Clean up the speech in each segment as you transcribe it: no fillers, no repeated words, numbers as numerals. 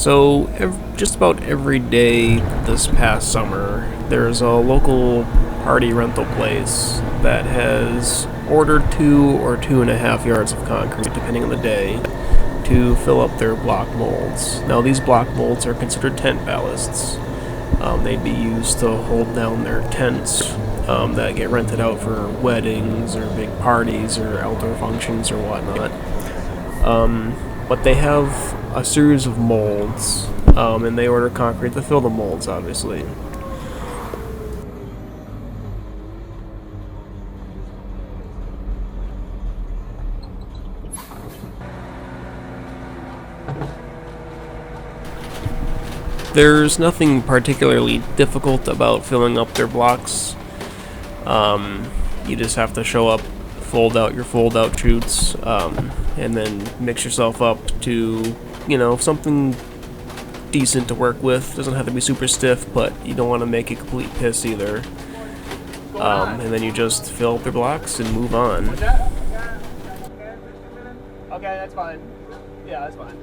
So, just about every day this past summer, there's a local party rental place that has ordered 2 or 2.5 yards of concrete, depending on the day, to fill up their block molds. Now, these block molds are considered tent ballasts. They'd be used to hold down their tents that get rented out for weddings or big parties or outdoor functions or whatnot. But they have a series of molds, and they order concrete to fill the molds, obviously. There's nothing particularly difficult about filling up their blocks. You just have to show up, fold out your fold-out chutes, and then mix yourself up to, something decent to work with. Doesn't have to be super stiff, but you don't want to make it complete piss either. And then you just fill up your blocks and move on. Okay, that's fine. Yeah, that's fine.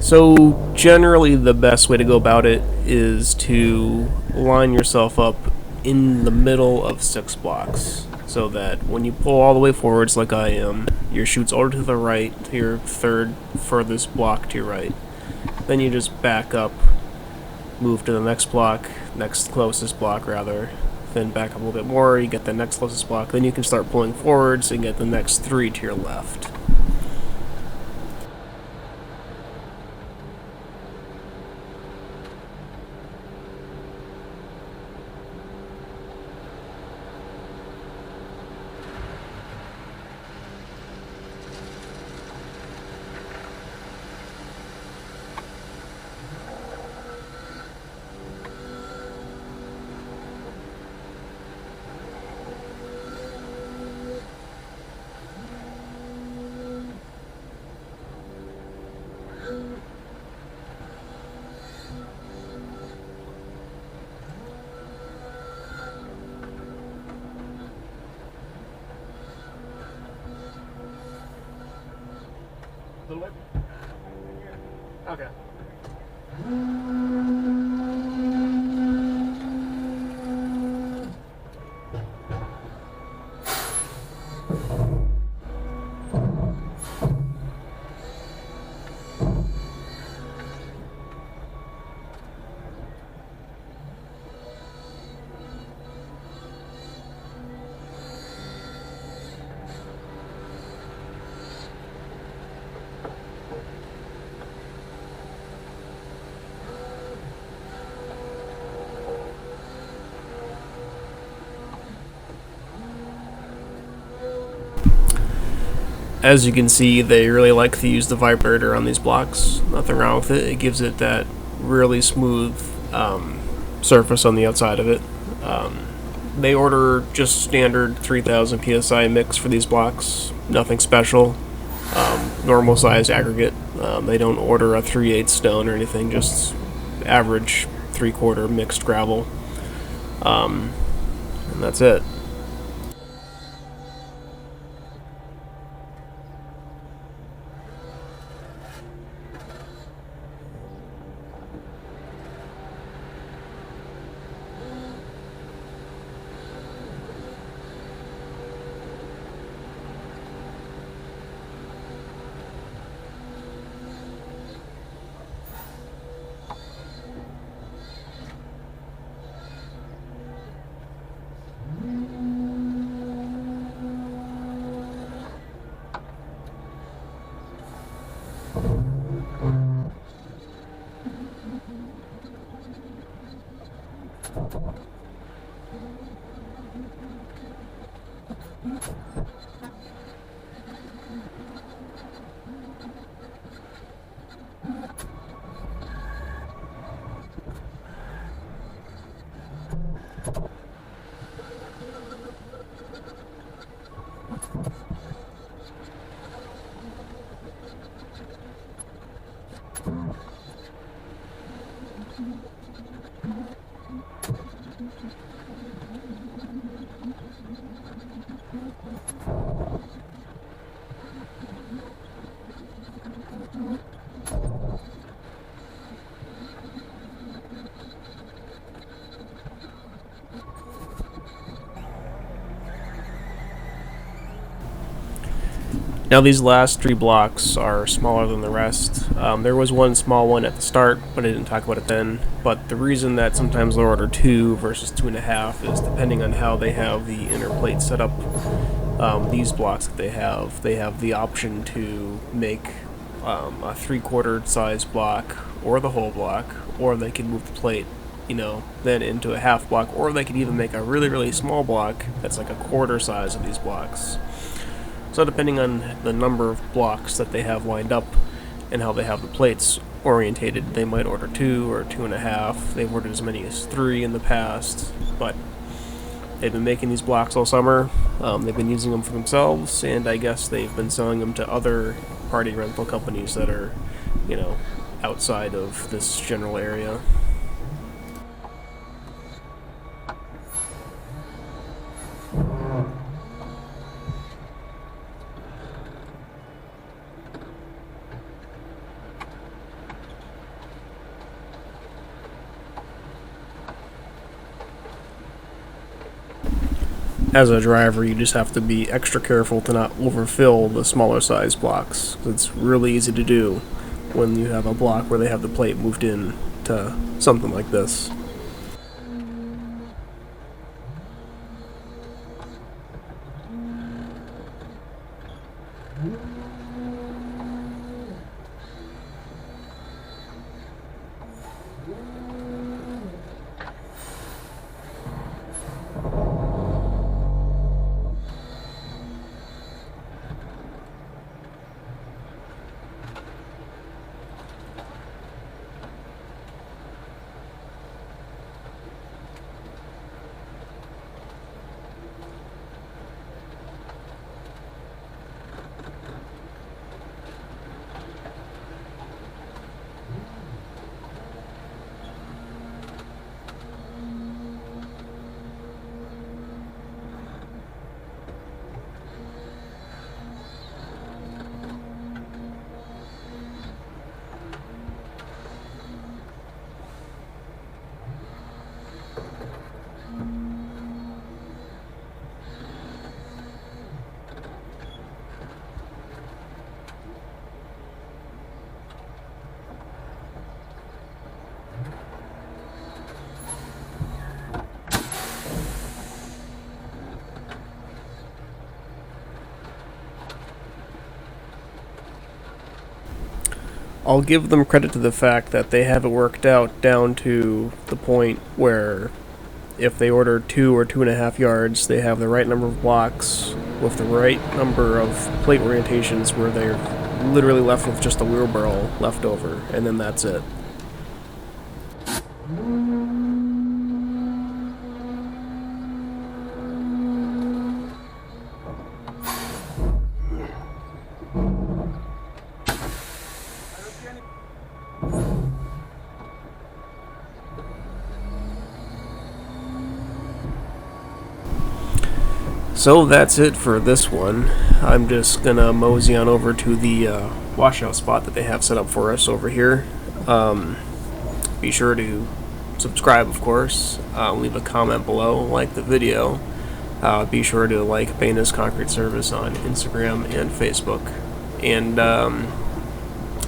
So, generally, the best way to go about it is to line yourself up in the middle of 6 blocks, so that when you pull all the way forwards, like I am, your chute's over to the right, to your third furthest block to your right. Then you just back up, move to the next block, next closest block rather, then back up a little bit more, you get the next closest block, then you can start pulling forwards and get the next 3 to your left. A little bit? Okay. As you can see, they really like to use the vibrator on these blocks. Nothing wrong with it. It gives it that really smooth surface on the outside of it. They order just standard 3000 psi mix for these blocks. Nothing special. Normal size aggregate. They don't order a 3/8 stone or anything. Just average 3/4 mixed gravel. And that's it. Now these last 3 blocks are smaller than the rest. There was one small one at the start, but I didn't talk about it then. But the reason that sometimes they'll order 2 versus 2.5 is depending on how they have the inner plate set up. These blocks that they have the option to make a 3/4 size block or the whole block, or they can move the plate, then into a half block, or they could even make a really, really small block that's like a quarter size of these blocks. So depending on the number of blocks that they have lined up and how they have the plates orientated, they might order 2 or 2.5. They've ordered as many as 3 in the past, but they've been making these blocks all summer. They've been using them for themselves, and I guess they've been selling them to other party rental companies that are, outside of this general area. As a driver, you just have to be extra careful to not overfill the smaller size blocks. It's really easy to do when you have a block where they have the plate moved in to something like this. I'll give them credit to the fact that they have it worked out down to the point where if they order 2 or 2.5 yards, they have the right number of blocks with the right number of plate orientations where they're literally left with just a wheelbarrow left over, and then that's it. So that's it for this one. I'm just gonna mosey on over to the washout spot that they have set up for us over here. Be sure to subscribe, of course. Leave a comment below, like the video. Be sure to like Banas Concrete Service on Instagram and Facebook. And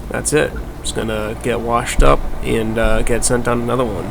that's it. Just gonna get washed up and get sent on another one.